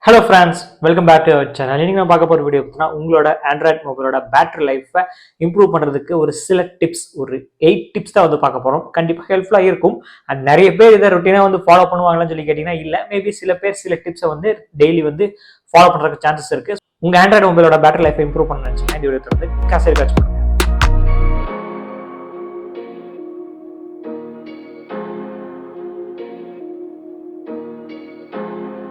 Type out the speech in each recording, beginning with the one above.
Hello friends, welcome back to our channel. இன்னைக்கு நான் பார்க்க போற வீடியோ பார்த்தா உங்களோட ஆண்ட்ராய்ட் மொபைலோட பேட்டரி லைஃபை இம்ப்ரூவ் பண்றதுக்கு ஒரு சில டிப்ஸ், ஒரு 8 டிப்ஸ் தான் வந்து பார்க்க போறோம். கண்டிப்பா ஹெல்ப்ஃபுல்லா இருக்கும். அண்ட் நிறைய பேர் இதை ரொட்டீனா வந்து ஃபாலோ பண்ணுவாங்களான்னு சொல்லி கேட்டீங்கன்னா இல்ல, மேபி சில பேர் சில டிப்ஸை வந்து டெய்லி வந்து ஃபாலோ பண்றதுக்கு சான்சஸ் இருக்கு. உங்க ஆண்ட்ராய்ட் மொபைலோட பேட்டரி லைஃபை இம்ப்ரூவ் பண்ண நினைச்சீங்கன்னா இந்த வீடியோ வந்து காசு பண்ணுங்க.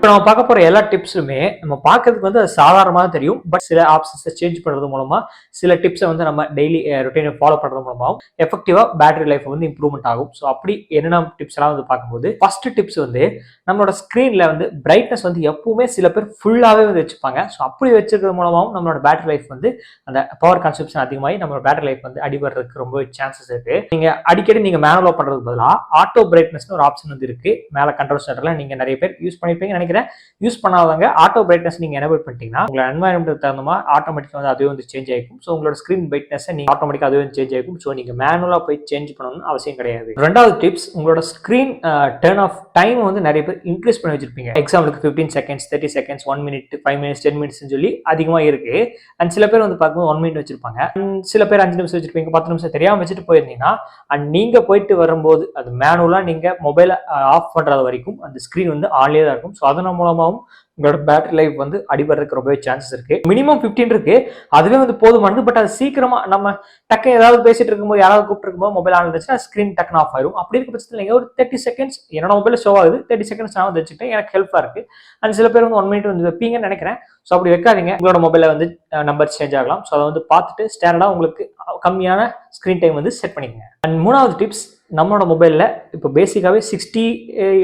இப்போ நம்ம பார்க்க போற எல்லா டிப்ஸுமே நம்ம பார்க்கறதுக்கு வந்து அது சாதாரணமாக தெரியும். பட் சில ஆப்ஷன்ஸை சேஞ்ச் பண்ணுறது மூலமா சில டிப்ஸை வந்து நம்ம டெய்லி ரொட்டீனை ஃபாலோ பண்ணுறது மூலமாகவும் எஃபெக்டிவா பேட்டரி லைஃப் வந்து இம்ப்ரூவ்மெண்ட் ஆகும். ஸோ அப்படி என்னென்ன டிப்ஸ் எல்லாம் வந்து பார்க்கும்போது ஃபர்ஸ்ட் டிப்ஸ் வந்து நம்மளோட ஸ்க்ரீன்ல வந்து பிரைட்னஸ் வந்து எப்பவுமே சில பேர் ஃபுல்லாகவே வந்து வச்சுப்பாங்க. ஸோ அப்படி வச்சிருக்கிறது மூலமாகவும் நம்மளோட பேட்டரி லைஃப் வந்து அந்த பவர் கன்சப்ஷன் அதிகமாகி நம்மளோட பேட்டரி லைஃப் வந்து அடிபடுறதுக்கு ரொம்ப சான்சஸ் இருக்கு. நீங்க அடிக்கடி நீங்க மேனுவலா பண்றதுக்கு பதிலாக ஆட்டோ பிரைட்னஸ்னு ஒரு ஆப்ஷன் வந்து இருக்கு. மேல கண்ட்ரோல் சென்டர்ல நீங்க நிறைய பேர் யூஸ் பண்ணிருப்பீங்க நினைக்கிறேன். யூஸ் பண்ணாதவங்க ஆட்டோ பிரைட்னஸ் நீங்க எனேபிள் பண்ணிட்டீங்கன்னா உங்களோட என்வாயரன்மெண்ட் தகுந்த மாதிரி ஆட்டோமேட்டிக்கா வந்து அதுவே வந்து சேஞ்ச் ஆகும். ஸோ உங்களோட ஸ்கிரீன் பிரைட்னஸ் நீங்க ஆட்டோமேட்டிக்கா அதுவே சேஞ்ச் ஆகும். ஸோ நீங்க மேனுவலா போய் சேஞ்ச் பண்ணணும்னு அவசியம் கிடையாது. ரெண்டாவது டிப்ஸ், உங்களோட ஸ்கிரீன் டர்ன் ஆஃப் டைம் வந்து நிறைய பேர் இன்க்ரீஸ் பண்ணி வச்சிருப்பீங்க. எக்ஸாம்பிளுக்கு 15 seconds, 30 seconds, 1 minute, 5 minutes, 10 minutes சொல்லி அதிகமா இருக்கு. அண்ட் சில பேர் வந்து பார்க்கும்போது 1 மினிட் வச்சிருப்பாங்க. சில பேர் 5 நிமிஷம் வச்சிருப்பீங்க, 10 நிமிஷம் தெரியாம வச்சுட்டு போயிருந்தீங்கன்னா அண்ட் நீங்க போயிட்டு வரும்போது அது மேனுவலா நீங்க மொபைலை ஆஃப் பண்றது வரைக்கும் அந்த ஸ்கிரீன் வந்து ஆன்லயே தான் இருக்கும். ஸோ அதன் மூலமாகவும் உங்களோட பேட்டரி லைஃப் வந்து அடிபடுறதுக்கு ரொம்பவே சான்சஸ் இருக்கு. மினிமம் 15 இருக்கு, அதுவே வந்து போதுமானது. பட் அது சீக்கிரமா நம்ம டக்கு ஏதாவது பேசிட்டு இருக்கும்போது யாராவது கூப்பிட்டு இருக்கும்போது மொபைல் ஆன் இருந்துச்சுன்னா ஸ்கிரீன் டக்குன்னு ஆஃப் ஆயிடும். அப்படி இருக்க பட்சத்தில் நீங்க ஒரு 30 செகண்ட்ஸ் என்னோட மொபைல் ஷோ ஆகுது, 30 செகண்ட்ஸ் நான் வந்து வச்சுக்கிட்டேன், எனக்கு ஹெல்ப்ஃபா இருக்கு. அண்ட் சில பேர் வந்து 1 மினிட் வந்து வைப்பீங்கன்னு நினைக்கிறேன். ஸோ அப்படி வைக்காதீங்க. உங்களோட மொபைல வந்து நம்பர் சேஞ்ச் ஆகலாம். ஸோ அதை வந்து பார்த்துட்டு ஸ்டாண்டர்டா உங்களுக்கு கம்மியான ஸ்கிரீன் டைம் வந்து செட் பண்ணிக்கங்க. அண்ட் மூணாவது டிப்ஸ், நம்மளோட மொபைலில் இப்போ பேசிக்காகவே 60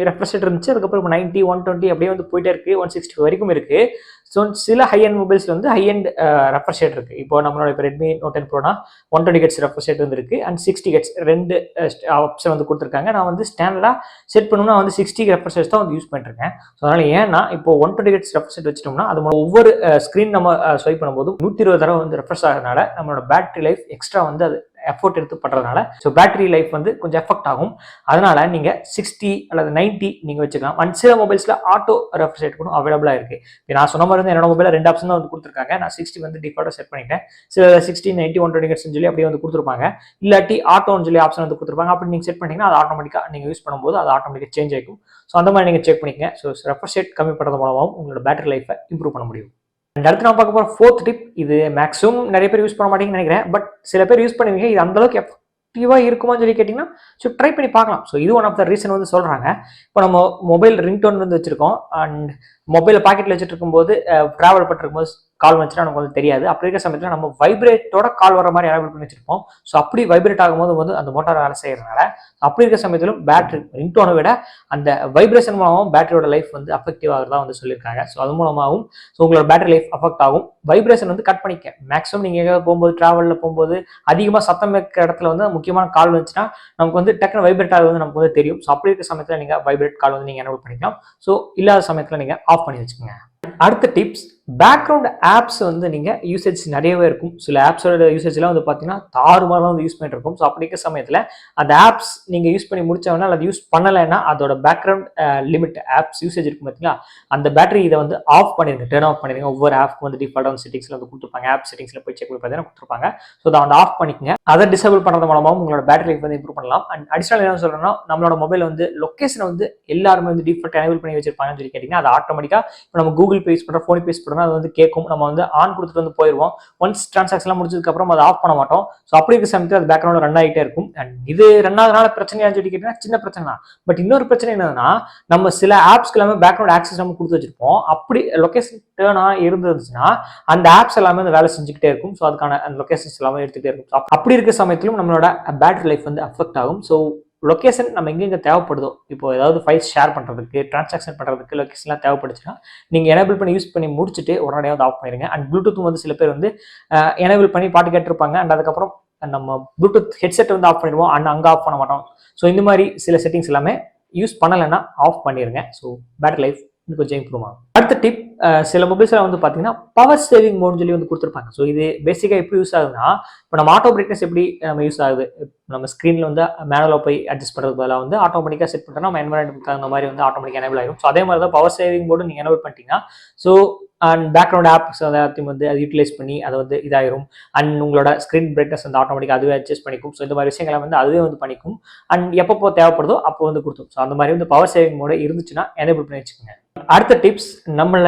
ரெஃப்ரெஷ் ரேட் இருந்துச்சு. அதுக்கப்புறம் 90, 120 அப்படியே வந்து போயிட்டே இருக்கு. 160 வரைக்கும் இருக்கு. ஸோ சில ஹை அண்ட் மொபைல்ஸ் வந்து ஹை அண்ட் ரெஃப்ரெஷ் ரேட் இருக்கு. இப்போ நம்மளோட இப்போ ரெட்மி நோட் 10 ப்ரோனா 120 ஹெர்ட்ஸ் ரெஃப்ரெஷ் ரேட் வந்து இருக்கு. அண்ட் 60 ஹெர்ட்ஸ் ரெண்டு ஆப்ஷன் வந்து கொடுத்துருக்காங்க. நான் வந்து ஸ்டாண்டர்டா செட் பண்ணணும்னா வந்து 60 ரெஃப்ரெஷ் ரேட் தான் வந்து யூஸ் பண்ணிட்டு இருக்கேன். ஸோ அதனால ஏன்னா இப்போ 120 ஹெர்ட்ஸ் ரெஃப்ரெஷ் ரேட் வச்சிட்டோம்னா அது ஒவ்வொரு ஸ்கிரீன் நம்ம ஸ்வைப் பண்ணும்போது 120 தடவை வந்து ரெஃப்ரெஷ் ஆகிறதுனால நம்மளோட பேட்டரி லைஃப் எக்ஸ்ட்ரா வந்து அது எஃபோர்ட் எடுத்து பண்றதுனால ஸோ பேட்டரி லைஃப் வந்து கொஞ்சம் எஃபெக்ட் ஆகும். அதனால நீங்க 60 அல்லது 90 நீங்க வச்சுக்கலாம். அண்ட் சில மொபைல்ஸ்ல ஆட்டோ ரெஃப்ரெஷ் ரேட் கூட அவைலபிளா இருக்கு. நான் சொன்ன மாதிரி வந்து என்னோட மொபைல 2 ஆப்ஷன் தான் வந்து கொடுத்துருக்காங்க. நான் 60 வந்து டிஃபால்ட்டா செட் பண்ணிட்டேன். சில 60, 90, 120 ஹெர்ட்ஸ் சொல்லி அப்படியே வந்து கொடுத்துருப்பாங்க. இல்லாட்டி ஆட்டோன்னு சொல்லி ஆப்ஷன் வந்து கொடுத்துருப்பாங்க. அப்படி நீங்க செட் பண்ணீங்கன்னா அது ஆட்டோமேட்டிக்கா நீங்க யூஸ் பண்ணும்போது அது ஆட்டோமேட்டிக்கா சேஞ்ச் ஆகும். ஸோ அந்த மாதிரி நீங்க செக் பண்ணிக்கங்க. ஸோ ரெஃப்ரெஷ் ரேட் கம்மி பண்றது மூலமாகவும் உங்களோட பேட்டரி லைஃபை இம்ப்ரூவ் பண்ண முடியும். அடுத்து நான் பார்க்க போற 4th டிப், இது மேக்ஸிமம் நிறைய பேர் யூஸ் பண்ண மாட்டீங்கன்னு நினைக்கிறேன். பட் சில பேர் யூஸ் பண்ணுவீங்க. இது அந்த அளவுக்கு எஃபெக்டிவா இருக்குமான்னு சொல்லி கேட்டீங்கன்னா ஸோ ட்ரை பண்ணி பார்க்கலாம். ஸோ இது ஒன் ஆஃப் த ரீசன் வந்து சொல்றாங்க. இப்போ நம்ம மொபைல் ரிங்டோன் வந்து வச்சிருக்கோம். அண்ட் மொபைலை பாக்கெட்ல வச்சுட்டு இருக்கும்போது டிராவல் பண்ணிருக்கும்போது கால் வந்துச்சுன்னா நமக்கு வந்து தெரியாது. அப்படி இருக்க சமயத்தில் நம்ம வைப்ரேட்டோட கால் வர மாதிரி எனேபிள் பண்ணி வச்சிருப்போம். ஸோ அப்படி வைப்ரேட் ஆகும்போது வந்து அந்த மோட்டார் வேலை செய்யறதுனால அப்படி இருக்க சமயத்திலும் பேட்டரி ரிங்டோனை விட அந்த வைப்ரேஷன் மூலமாகவும் பேட்டரியோட லைஃப் வந்து அஃபெக்டிவ் ஆகிறதா வந்து சொல்லியிருக்காங்க. ஸோ அது மூலமாகவும் ஸோ உங்களோட பேட்டரி லைஃப் அஃபெக்ட் ஆகும். வைப்ரேஷன் வந்து கட் பண்ணிக்க. மேக்ஸிமம் நீங்க எங்கேயாவது போகும்போது டிராவலில் போகும்போது அதிகமாக சத்தம் வைக்கிற இடத்துல வந்து முக்கியமான கால் வந்துச்சுன்னா நமக்கு வந்து டக்குனு வைப்ரேட் ஆகுது நமக்கு வந்து தெரியும். ஸோ அப்படி இருக்க சமயத்தில் நீங்க வைப்ரேட் கால் வந்து நீங்க எனேபிள் பண்ணிக்கலாம். ஸோ இல்லாத சமயத்தில் நீங்க ஆஃப் பண்ணி வச்சுக்கோங்க. அடுத்த டிப்ஸ், பேக்ரவுண்ட் ஆப்ஸ் வந்து நீங்க யூசேஜ் நிறையவே இருக்கும். சில ஆப்ஸோட யூசேஜ்லாம் வந்து பார்த்தீங்கன்னா தாறுமாறாக வந்து யூஸ் பண்ணிட்டு இருக்கும். ஸோ அப்படி இருக்க சமயத்தில் அந்த ஆப்ஸ் நீங்க யூஸ் பண்ணி முடிச்சவனா அது யூஸ் பண்ணலைன்னா அதோட பேக்ரவுண்ட் லிமிட் ஆப்ஸ் யூசேஜ் இருக்கும் பார்த்தீங்களா, அந்த பேட்டரி இதை வந்து ஆஃப் பண்ணிருங்க, டர்ன் ஆஃப் பண்ணிருங்க. ஒவ்வொரு ஆப்க்கு வந்து டிஃபால்ட்டான செட்டிங்ஸ்ல வந்து கொடுத்துருப்பாங்க. ஆப் செட்டிங்ஸ்ல போய் செக் பண்ணி பார்த்தீங்கன்னா கொடுத்துருப்பாங்க. ஸோ அதை வந்து ஆஃப் பண்ணிக்கங்க. அதை டிசேபிள் பண்ணுறது மூலமாகவும் உங்களோட பேட்டரி லைஃப் வந்து இம்ப்ரூவ் பண்ணலாம். அண்ட் அடிஷனல் என்ன சொல்றேன்னா, நம்மளோட மொபைல் வந்து லொகேஷனை வந்து எல்லாருமே வந்து டிஃபால்ட் எனேபிள் பண்ணி வச்சிருப்பாங்கன்னு சொல்லி கேட்டீங்கன்னா அது ஆட்டோமேட்டிக்கா இப்போ நம்ம கூகுள் பே யூஸ் பண்றோம், ஃபோன் பே யூஸ் பண்றோம், அது வந்து கேட்கும். நம்ம வந்து ஆன் கொடுத்துட்டு வந்து போயிடுவோம். ஒன்ஸ் டிரான்சாக்ஷன் முடிச்சதுக்கு அப்புறம் அதை ஆஃப் பண்ண மாட்டோம். ஸோ அப்படி இருக்க சமயத்தில் அது பேக்ரவுண்ட்ல ரன் ஆகிட்டே இருக்கும். அண்ட் இது ரன் ஆகுறதுனால பிரச்சனையான்னு சொல்லி கேட்டீங்கன்னா சின்ன பிரச்சனை தான். பட் இன்னொரு பிரச்சனை என்னன்னா, நம்ம சில ஆப்ஸ்க்கு எல்லாமே பேக்ரவுண்ட் ஆக்சஸ் நம்ம கொடுத்து வச்சிருப்போம். அப்படி லொகேஷன் டர்னா இருந்துச்சுன்னா அந்த ஆப்ஸ் எல்லாமே வந்து வேலை செஞ்சுக்கிட்டே இருக்கும். ஸோ அதுக்கான அந்த லொகேஷன்ஸ் எல்லாமே எடுத்துக்கிட்டே இருக்கும். அப்படி இருக்க சமயத்திலும் நம்மளோட பேட்டரி லைஃப் வந்து அஃபெக்ட் ஆகும். ஸோ லொகேஷன் நம்ம எங்கெங்க தேவைப்படுதோ, இப்போ ஏதாவது ஃபைல்ஸ் ஷேர் பண்ணுறதுக்கு, டிரான்சாக்ஷன் பண்ணுறதுக்கு லொகேஷன்லாம் தேவைப்படுச்சுன்னா நீங்கள் எனேபிள் பண்ணி யூஸ் பண்ணி முடிச்சுட்டு உடனடியாக வந்து ஆஃப் பண்ணிடுங்க. அண்ட் ப்ளூடூத் வந்து சில பேர் வந்து எனேபிள் பண்ணி பாட்டு கேட்டிருப்பாங்க. அண்ட் அதுக்கப்புறம் நம்ம ப்ளூடூத் ஹெட்செட் வந்து ஆஃப் பண்ணிடுவோம். அண்ட் அங்கே ஆஃப் பண்ண மாட்டோம். ஸோ இந்த மாதிரி சில செட்டிங்ஸ் எல்லாமே யூஸ் பண்ணலைன்னா ஆஃப் பண்ணிடுங்க. ஸோ பேட்டரி லைஃப் இன்னும் கொஞ்சம் இம்ப்ரூவ் ஆகும். அடுத்த டிப், சில மொபைல்ஸ்ல வந்து பாத்தீங்கன்னா பவர் சேவிங் மோட்னு சொல்லி வந்து கொடுத்துருப்பாங்க. ஸோ இது பேசிக்கா எப்படி யூஸ் ஆகுதுன்னா, இப்போ நம்ம ஆட்டோ பிரைட்னஸ் எப்படி நம்ம யூஸ் ஆகுது, நம்ம ஸ்க்ரீன்ல வந்து மேனுவலா போய் அட்ஜஸ்ட் பண்றது பதிலாக வந்து ஆட்டோமேட்டிக்கா செட் பண்ணிட்டோம்னா நம்ம என்வரன்மெண்ட் தகுந்த மாதிரி வந்து ஆட்டோமேட்டிக்கா எனேபிள் ஆயிடும். ஸோ அதே மாதிரி தான் பவர் சேவிங் மோடு நீங்க எனேபிள் பண்ணிட்டீங்கன்னா, ஸோ அண்ட் பேக்ரவுண்ட் ஆப்ஸ் எல்லாத்தையும் வந்து அது யூட்டிலைஸ் பண்ணி அதை வந்து இதாயிரும். அண்ட் உங்களோட ஸ்க்ரீன் பிரைட்னஸ் வந்து ஆட்டோமேட்டிக்கா அதுவே அட்ஜஸ்ட் பண்ணிக்கும். ஸோ இந்த மாதிரி விஷயங்களை வந்து அதுவே வந்து பண்ணிக்கும். அண்ட் எப்பப்போ தேவைப்படுதோ அப்போ வந்து கொடுத்துரும். ஸோ அந்த மாதிரி வந்து பவர் சேவிங் மோடு இருந்துச்சுன்னா எனேபிள் பண்ணி வச்சுக்கோங்க. அடுத்த டிப்ஸ், நம்மள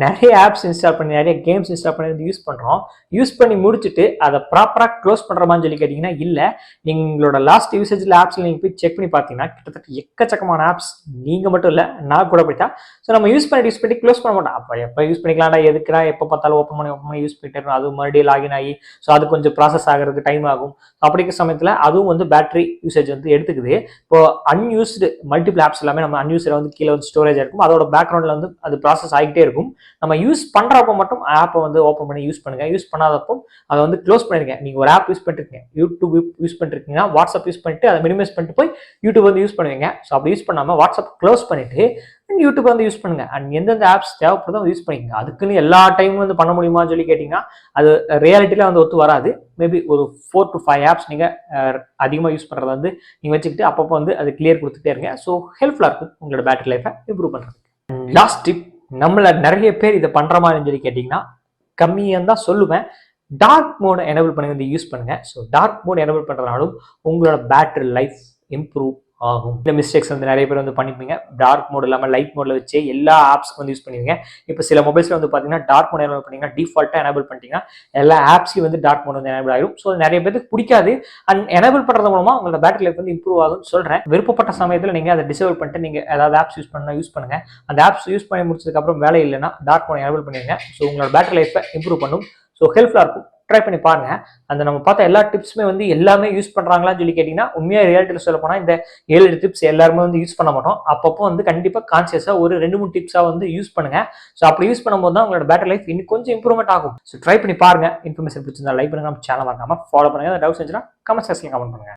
நிறைய ஆப்ஸ் இன்ஸ்டால் பண்ணி நிறைய கேம்ஸ் இன்ஸ்டால் பண்ணி வந்து யூஸ் பண்றோம். யூஸ் பண்ணி முடிச்சுட்டு அதை ப்ராப்பரா க்ளோஸ் பண்றமான்னு சொல்லி கேட்டீங்கன்னா இல்ல. நீங்களோட லாஸ்ட் யூசேஜ்ல ஆப்ஸ்ல நீங்க போய் செக் பண்ணி பார்த்தீங்கன்னா கிட்டத்தட்ட எக்கச்சக்கமான ஆப்ஸ், நீங்க மட்டும் இல்ல நான் கூட போயிட்டா. ஸோ நம்ம யூஸ் பண்ணி க்ளோஸ் பண்ண மாட்டோம். அப்போ எப்போ யூஸ் பண்ணிக்கலாம்டா, எதுக்குடா எப்போ பார்த்தாலும் ஓப்பன் பண்ணி யூஸ் பண்ணிட்டு இருக்கணும். அது மறுபடியும் லாகின் ஆகி ஸோ அது கொஞ்சம் ப்ராசஸ் ஆகிறதுக்கு டைம் ஆகும். அப்படிங்கிற சமயத்தில் அதுவும் வந்து பேட்டரி யூசேஜ் வந்து எடுத்துக்குது. இப்போ அன்யூஸ்டு மல்டிபிள் ஆப்ஸ் எல்லாமே நம்ம அன்யூஸ்ல வந்து கீழே வந்து ஸ்டோரேஜ் இருக்கும். அதோட பேக்ரவுண்ட்ல வந்து அது ப்ராசஸ் ஆகிட்டே இருக்கும். நம்ம யூஸ் பண்றப்போ மட்டும் ஆப்பை வந்து ஓப்பன் பண்ணி யூஸ் பண்ணுங்க. யூஸ் பண்ணாதப்போ அதை வந்து க்ளோஸ் பண்ணிருங்க. நீங்க ஒரு ஆப் யூஸ் பண்ணிருக்கீங்க, யூடியூப் யூஸ் பண்ணிருக்கீங்கன்னா வாட்ஸ்அப் யூஸ் பண்ணிட்டு அதை மினிமைஸ் பண்ணிட்டு போய் யூடியூப் வந்து யூஸ் பண்ணுவீங்க. ஸோ அப்படி யூஸ் பண்ணாம வாட்ஸ்அப் க்ளோஸ் பண்ணிட்டு யூடியூப் வந்து யூஸ் பண்ணுங்க. அண்ட் எந்தெந்த ஆப்ஸ் தேவைப்படுதோ யூஸ் பண்ணிக்கங்க. அதுக்குன்னு எல்லா டைமும் வந்து பண்ண முடியுமான்னு சொல்லி கேட்டீங்கன்னா அது ரியாலிட்டியில வந்து ஒத்து வராது. மேபி ஒரு 4 to 5 ஆப்ஸ் நீங்க அதிகமாக யூஸ் பண்றதை வந்து நீங்க வச்சுக்கிட்டு அப்பப்போ வந்து அது கிளியர் கொடுத்துட்டே இருங்க. ஸோ ஹெல்ப்ஃபுல்லா இருக்கும் உங்களோட பேட்டரி லைஃபை இம்ப்ரூவ் பண்றது. லாஸ்ட் டிப், நம்மள நிறைய பேர் இதை பண்ற மாதிரி சொல்லி கேட்டீங்கன்னா கம்மியாக தான் சொல்லுவேன். டார்க் மோட் எனேபிள் பண்ணி வந்து யூஸ் பண்ணுங்க. ஸோ டார்க் மோட் எனேபிள் பண்றதுனாலும் உங்களோட பேட்டரி லைஃப் இம்ப்ரூவ் ஆகும். இந்த மிஸ்டேக்ஸ் வந்து நிறைய பேர் வந்து பண்ணிப்பீங்க. டார்க் மோட் இல்லாமல் லைட் மோட்ல வச்சு எல்லா ஆப்ஸ்க்கு வந்து யூஸ் பண்ணுவீங்க. இப்போ சில மொபைல்ஸ்ல வந்து பார்த்தீங்கன்னா டார்க் மோட் எனேபிள் பண்ணீங்கன்னா டிஃபால்ட்டா எனேபிள் பண்ணிட்டீங்கன்னா எல்லா ஆப்ஸையும் வந்து டார்க் மோட் வந்து எனேபிள் ஆகும். ஸோ நிறைய பேருக்கு பிடிக்காது. அண்ட் எனேபிள் பண்றது மூலமா உங்களோட பேட்டரி லைஃப் வந்து இம்ப்ரூவ் ஆகும்னு சொல்றேன். விருப்பப்பட்ட சமயத்தில் நீங்க அதை டிசேபிள் பண்ணிட்டு நீங்க ஏதாவது ஆப்ஸ் யூஸ் பண்ணா யூஸ் பண்ணுங்க. அந்த ஆப்ஸ் யூஸ் பண்ணி முடிச்சதுக்கு அப்புறம் வேலை இல்லைன்னா டார்க் மோட் எனேபிள் பண்ணிடுங்க. ஸோ உங்களோட பேட்டரி லைஃபை இம்ப்ரூவ் பண்ணும். ஸோ ஹெல்ப்ஃபுல்லா இருக்கும். ட்ரை பண்ணி பாருங்க. அந்த நம்ம பார்த்த எல்லா டிப்ஸுமே வந்து எல்லாமே யூஸ் பண்றாங்களான்னு சொல்லி கேட்டீங்கன்னா உண்மையா ரியாலிட்டியில் சொல்ல போனா இந்த 7 டிப்ஸ் எல்லாருமே வந்து யூஸ் பண்ண மாட்டோம். அப்பப்போ வந்து கண்டிப்பா கான்சியஸா ஒரு 2-3 டிப்ஸா வந்து யூஸ் பண்ணுங்க. ஸோ அப்படி யூஸ் பண்ணும்போது தான் உங்களோட பேட்டரி லைஃப் இன்னும் கொஞ்சம் இம்ப்ரூவ்மெண்ட் ஆகும். ஸோ ட்ரை பண்ணி பாருங்க. இன்ஃபர்மேஷன் பிடிச்சிருந்தா லைக் பண்ணுங்க, நம்ம சேனல் மறக்காம ஃபாலோ பண்ணுங்க. டவுட்ஸ் இருந்துச்சுன்னா கமெண்ட் செக்ஷன்ல கமெண்ட் பண்ணுங்க.